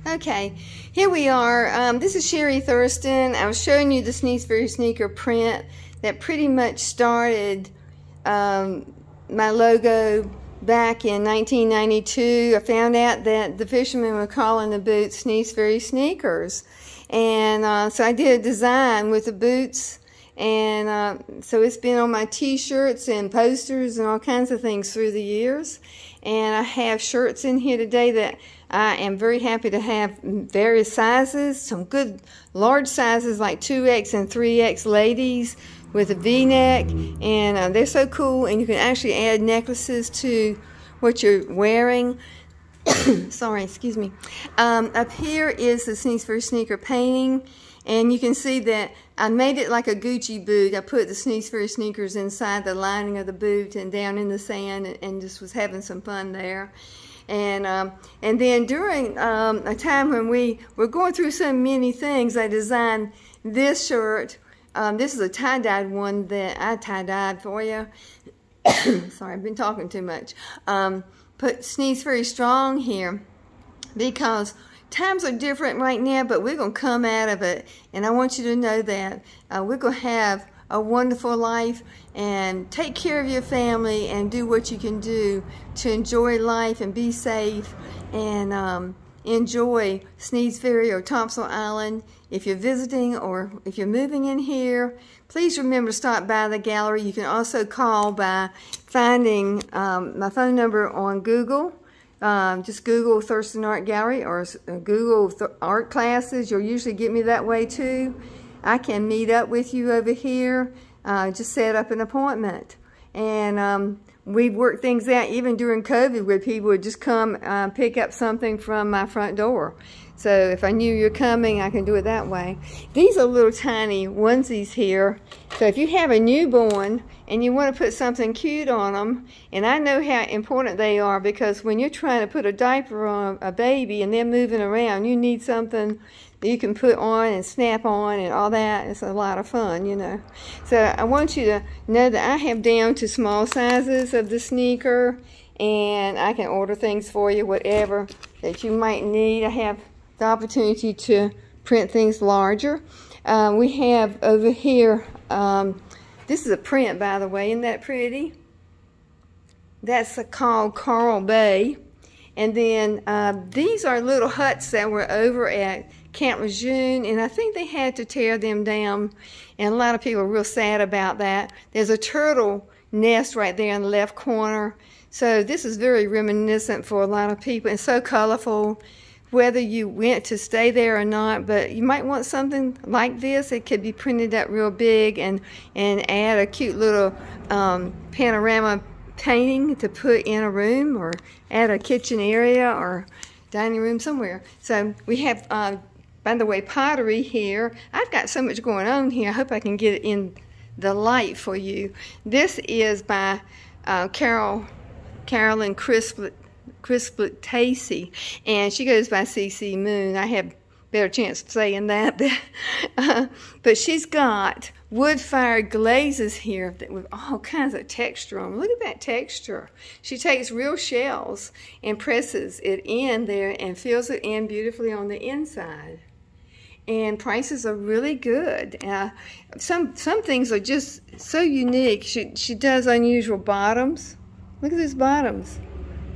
Okay, here we are. This is Sherry Thurston. I was showing you the Sneeze Fairy sneaker print that pretty much started my logo back in 1992. I found out that the fishermen were calling the boots Sneeze Fairy sneakers. And so I did a design with the boots. And so it's been on my t-shirts and posters and all kinds of things through the years. And I have shirts in here today that I am very happy to have various sizes, some good large sizes like 2X and 3X ladies with a V-neck, and they're so cool, and you can actually add necklaces to what you're wearing. Sorry, excuse me. Up here is the Sneeze Fairy sneaker painting, and you can see that I made it like a Gucci boot. I put the Sneeze Fairy sneakers inside the lining of the boot and down in the sand, and just was having some fun there. And then during a time when we were going through so many things, I designed this shirt. This is a tie-dyed one that I tie-dyed for you. Sorry, I've been talking too much. Put Sneeze Fairy Strong here because times are different right now, but we're going to come out of it. And I want you to know that we're going to have a wonderful life, and take care of your family and do what you can do to enjoy life and be safe, and enjoy Sneeze Fairy or Thompson Island. If you're visiting or if you're moving in here, please remember to stop by the gallery. You can also call by finding my phone number on Google. Just Google Thurston Art Gallery or Google art classes. You'll usually get me that way too. I can meet up with you over here. Just set up an appointment. And we've worked things out even during COVID where people would just come pick up something from my front door. So if I knew you're coming, I can do it that way. These are little tiny onesies here. So if you have a newborn and you want to put something cute on them, and I know how important they are, because when you're trying to put a diaper on a baby and they're moving around, you need something that you can put on and snap on and all that. It's a lot of fun, you know. So I want you to know that I have down to small sizes of the sneaker, and I can order things for you, whatever that you might need. I have the opportunity to print things larger. We have over here, this is a print, by the way. Isn't that pretty? That's called Coral Bay. And then these are little huts that were over at Camp Lejeune, and I think they had to tear them down, and a lot of people are real sad about that. There's a turtle nest right there in the left corner. So this is very reminiscent for a lot of people, and so colorful, whether you went to stay there or not. But you might want something like this. It could be printed up real big and add a cute little panorama painting to put in a room, or add a kitchen area or dining room somewhere. So we have, by the way, pottery here. I've got so much going on here. I hope I can get it in the light for you. This is by Carolyn Crisplet-Tacey, and she goes by CC Moon. I have better chance of saying that. But she's got wood-fired glazes here with all kinds of texture on them. Look at that texture. She takes real shells and presses it in there and fills it in beautifully on the inside. And prices are really good. Some things are just so unique. She does unusual bottoms. Look at these bottoms,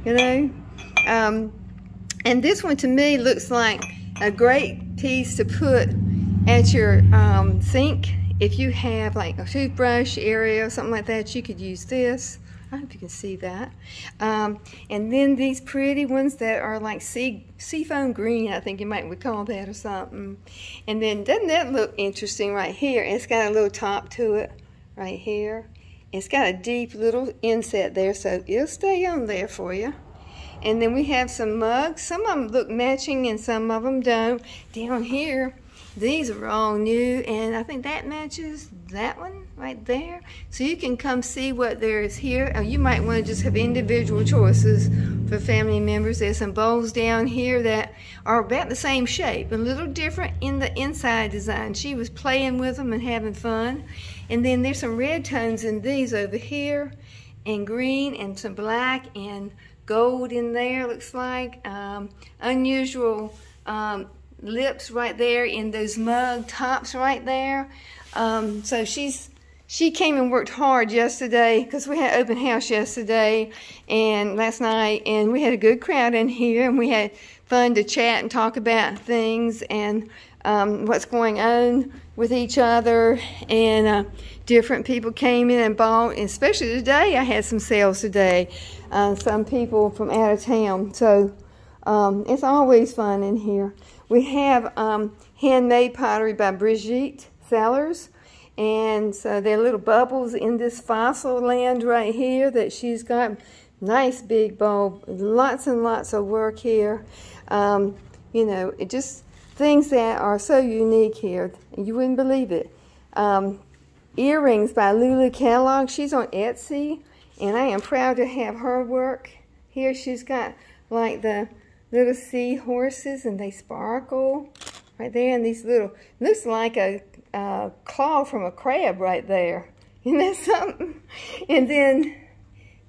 you know. And this one to me looks like a great piece to put at your sink. If you have like a toothbrush area or something like that, you could use this. I hope you can see that. And then these pretty ones that are like seafoam green, I think you might would call that or something. And then doesn't that look interesting right here? It's got a little top to it right here. It's got a deep little inset there, so it'll stay on there for you. And then we have some mugs. Some of them look matching and some of them don't. Down here, these are all new, and I think that matches that one right there. So you can come see what there is here. Or you might want to just have individual choices for family members. There's some bowls down here that are about the same shape, a little different in the inside design. She was playing with them and having fun. And then there's some red tones in these over here, and green, and some black and gold in there, looks like. Unusual lips right there in those mug tops right there. So she came and worked hard yesterday because we had open house yesterday and last night, and we had a good crowd in here, and we had fun to chat and talk about things and what's going on with each other, and different people came in and bought, and especially today I had some sales today, some people from out of town, so it's always fun in here. We have handmade pottery by Brigitte Sellers, and so there are little bubbles in this fossil land right here that she's got. Nice big bowl, lots and lots of work here. You know, it just things that are so unique here. You wouldn't believe it. Earrings by Lulu Kellogg. She's on Etsy, and I am proud to have her work. Here she's got like the little seahorses, and they sparkle right there, and these little, looks like a claw from a crab right there. Isn't that something? And then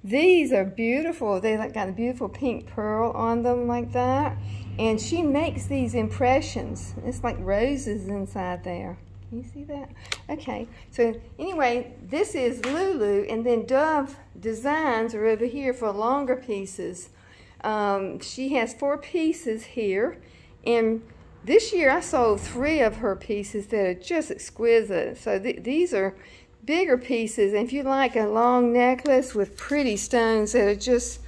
these are beautiful. They got a beautiful pink pearl on them like that. And she makes these impressions. It's like roses inside there. Can you see that? Okay. So anyway, this is Lulu, and then Dove Designs are over here for longer pieces. She has 4 pieces here, and this year I sold 3 of her pieces that are just exquisite. So these are bigger pieces, and if you like a long necklace with pretty stones that are just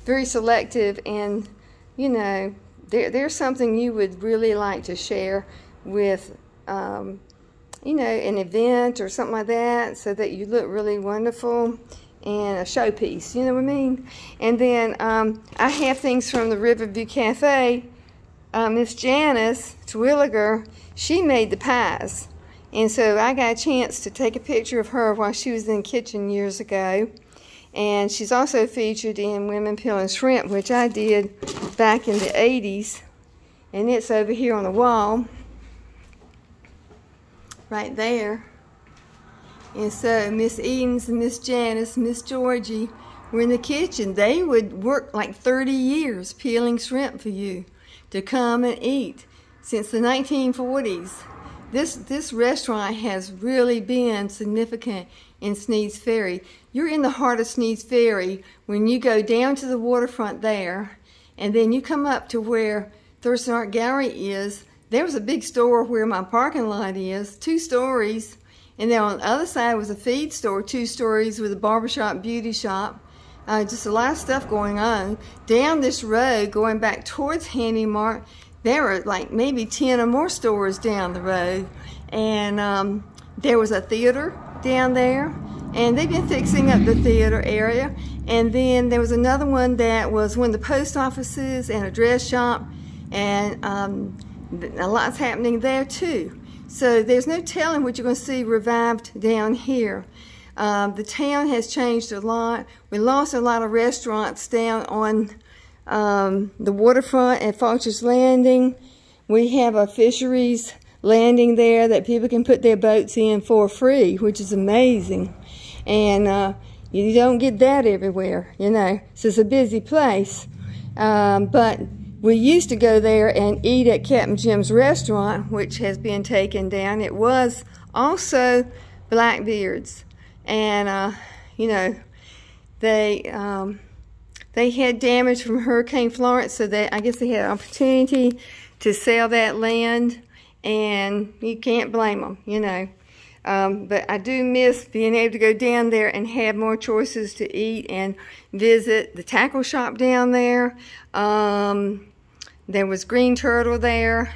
very selective, and you know, there's something you would really like to share with you know, an event or something like that, so that you look really wonderful, and a showpiece, you know what I mean? And then I have things from the Riverview Cafe. Miss Janice Twilliger, she made the pies. And so I got a chance to take a picture of her while she was in the kitchen years ago. And she's also featured in Women Peeling Shrimp, which I did back in the 80s. And it's over here on the wall, right there. And so Miss Edens and Miss Janice, Miss Georgie were in the kitchen. They would work like 30 years peeling shrimp for you to come and eat since the 1940s. This restaurant has really been significant in Sneads Ferry. You're in the heart of Sneads Ferry when you go down to the waterfront there, and then you come up to where Thurston Art Gallery is. There was a big store where my parking lot is, 2 stories, and then on the other side was a feed store, 2 stories with a barbershop, beauty shop. Just a lot of stuff going on. Down this road, going back towards Handy Mart, there were like maybe 10 or more stores down the road. And there was a theater down there, and they've been fixing up the theater area. And then there was another one that was one of the post offices and a dress shop, and a lot's happening there too. So there's no telling what you're going to see revived down here. The town has changed a lot. We lost a lot of restaurants down on the waterfront at Foster's Landing. We have a fisheries landing there that people can put their boats in for free, which is amazing. And you don't get that everywhere, you know. So it's a busy place. But we used to go there and eat at Captain Jim's restaurant, which has been taken down. It was also Blackbeard's. And, you know, they had damage from Hurricane Florence, so that I guess they had an opportunity to sell that land, and you can't blame them, you know. But I do miss being able to go down there and have more choices to eat and visit the tackle shop down there. There was Green Turtle there.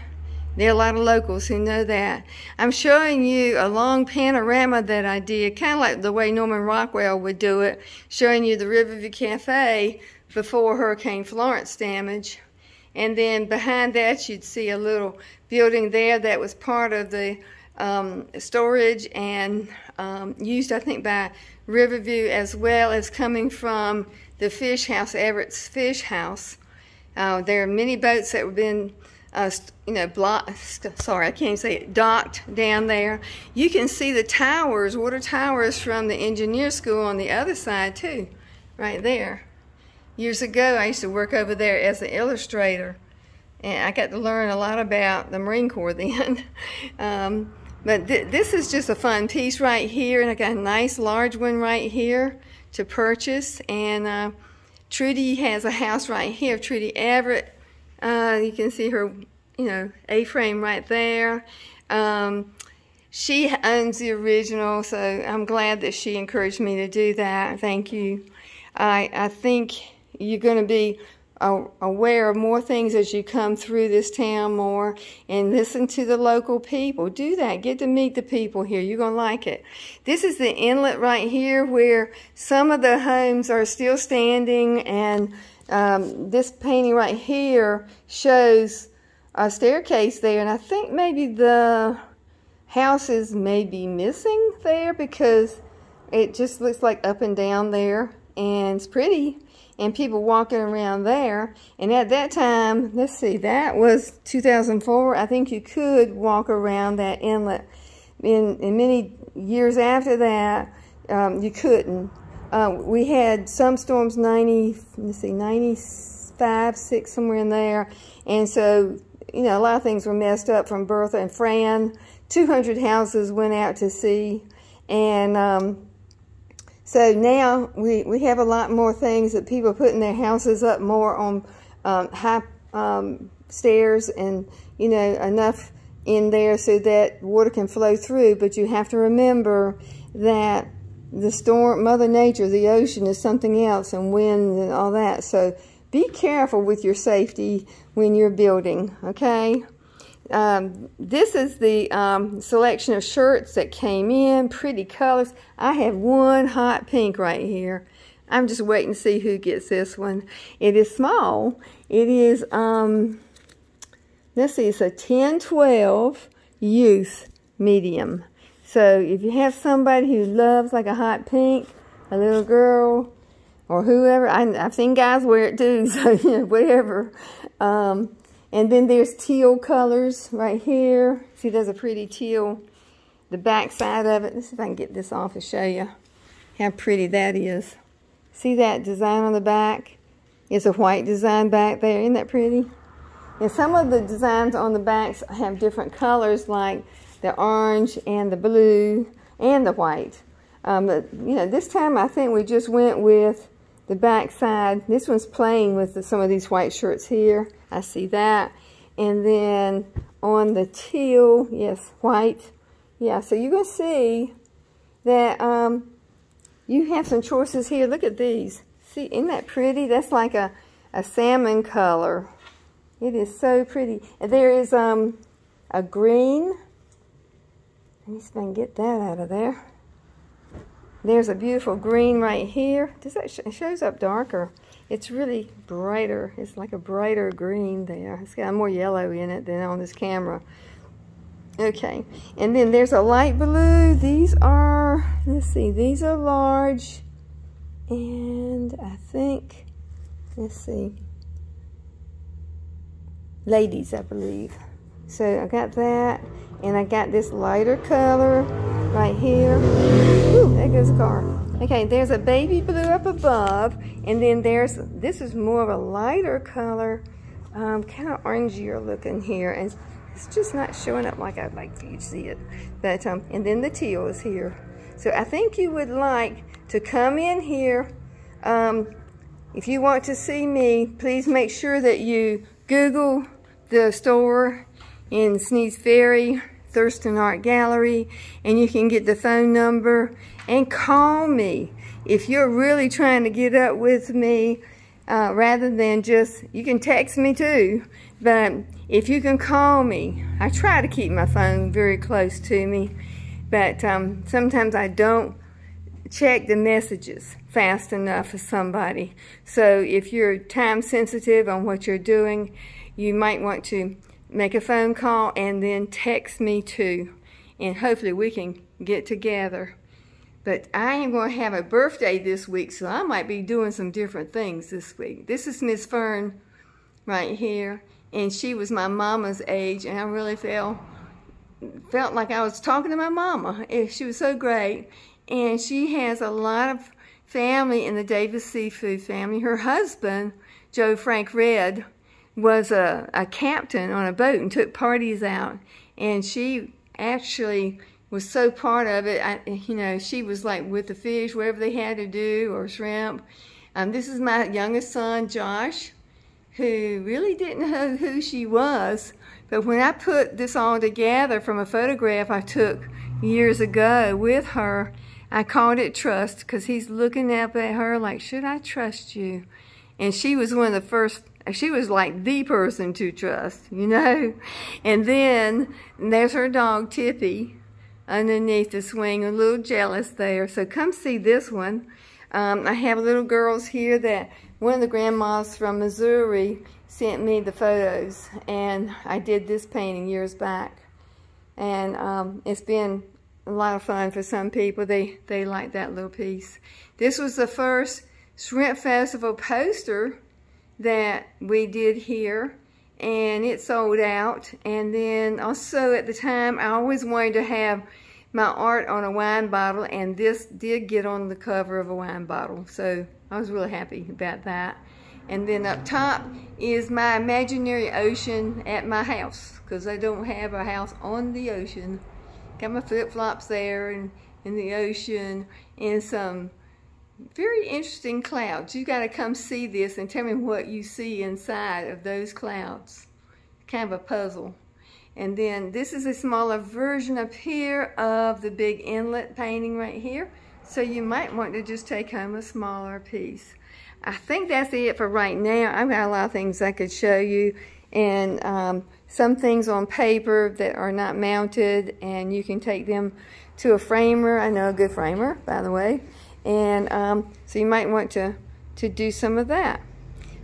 There are a lot of locals who know that. I'm showing you a long panorama that I did, kind of like the way Norman Rockwell would do it, showing you the Riverview Cafe before Hurricane Florence damage. And then behind that, you'd see a little building there that was part of the storage and used, I think, by Riverview, as well as coming from the fish house, Everett's Fish House. There are many boats that have been you know, sorry, I can't even say it, docked down there. You can see the towers, water towers from the engineer school on the other side too, right there. Years ago, I used to work over there as an illustrator, And I got to learn a lot about the Marine Corps then. But this is just a fun piece right here, and I got a nice large one right here to purchase. And Trudy has a house right here, Trudy Everett. You can see her, you know, A-frame right there. She owns the original, so I'm glad that she encouraged me to do that. Thank you. I think you're going to be aware of more things as you come through this town more, and listen to the local people. Do that. Get to meet the people here. You're going to like it. This is the inlet right here where some of the homes are still standing, and this painting right here shows a staircase there, and I think maybe the houses may be missing there because it just looks like up and down there, and it's pretty. And people walking around there. And at that time, let's see, that was 2004. I think you could walk around that inlet. In many years after that, you couldn't. We had some storms, 95, 6, somewhere in there. And so, you know, a lot of things were messed up from Bertha and Fran. 200 houses went out to sea. And so now we have a lot more things that people are putting their houses up more on high stairs, and, you know, enough in there so that water can flow through. But you have to remember that the storm, Mother Nature, the ocean is something else, and wind and all that. So be careful with your safety when you're building, okay? This is the selection of shirts that came in, pretty colors. I have one hot pink right here. I'm just waiting to see who gets this one. It is small. It is, let's see, it's a 10-12 youth medium. So if you have somebody who loves like a hot pink, a little girl, or whoever, I've seen guys wear it too, so, you know, whatever. And then there's teal colors right here. See, there's a pretty teal, the back side of it. Let's see if I can get this off and show you how pretty that is. See that design on the back? It's a white design back there. Isn't that pretty? And some of the designs on the backs have different colors, like the orange and the blue and the white. But, you know, this time I think we just went with the back side. This one's playing with some of these white shirts here. I see that. And then on the teal, yes, white. Yeah, so you're going to see that you have some choices here. Look at these. See, isn't that pretty? That's like a salmon color. It is so pretty. And there is a green. Let me see if I can get that out of there. There's a beautiful green right here. It shows up darker. It's really brighter. It's like a brighter green there. It's got more yellow in it than on this camera. Okay, and then there's a light blue. These are, let's see, these are large. And I think, let's see, ladies, I believe. So I got that, and I got this lighter color right here. Ooh, there goes the car. Okay, there's a baby blue up above, and then this is more of a lighter color, kind of orangier looking here, and it's just not showing up like I'd like for you to see it. But and then the teal is here. So I think you would like to come in here. If you want to see me, please make sure that you Google the store in Sneads Ferry, Thurston Art Gallery, and you can get the phone number and call me. If you're really trying to get up with me, rather than just, you can text me too, but if you can call me, I try to keep my phone very close to me, but sometimes I don't check the messages fast enough for somebody. So if you're time sensitive on what you're doing, you might want to make a phone call and then text me too, and hopefully we can get together. But I am going to have a birthday this week, so I might be doing some different things this week. This is Miss Fern right here, and she was my mama's age, and I really felt like I was talking to my mama. She was so great, and she has a lot of family in the Davis Seafood family. Her husband, Joe Frank Red, was a captain on a boat and took parties out, and she actually was so part of it. You know, she was like with the fish, whatever they had to do, or shrimp. This is my youngest son, Josh, who really didn't know who she was, but when I put this all together from a photograph I took years ago with her, I called it Trust, because he's looking up at her like, should I trust you? And she was one of the first. She was like the person to trust, you know. And then there's her dog, Tippy, underneath the swing, a little jealous there. So come see this one. I have little girls here that one of the grandmas from Missouri sent me the photos, and I did this painting years back. And it's been a lot of fun for some people. They like that little piece. This was the first Shrimp Festival poster that we did here, and it sold out. And then also at the time, I always wanted to have my art on a wine bottle, and this did get on the cover of a wine bottle, so I was really happy about that. And then up top is my imaginary ocean at my house, because I don't have a house on the ocean. Got my flip-flops there, and in the ocean, and some very interesting clouds. You got to come see this and tell me what you see inside of those clouds. Kind of a puzzle. And then this is a smaller version up here of the big inlet painting right here. So you might want to just take home a smaller piece. I think that's it for right now. I've got a lot of things I could show you, and some things on paper that are not mounted, and you can take them to a framer. I know a good framer, by the way. And so you might want to do some of that.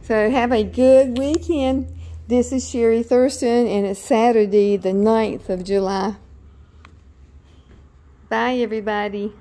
So have a good weekend. This is Sherry Thurston, and it's Saturday, the 9th of July. Bye, everybody.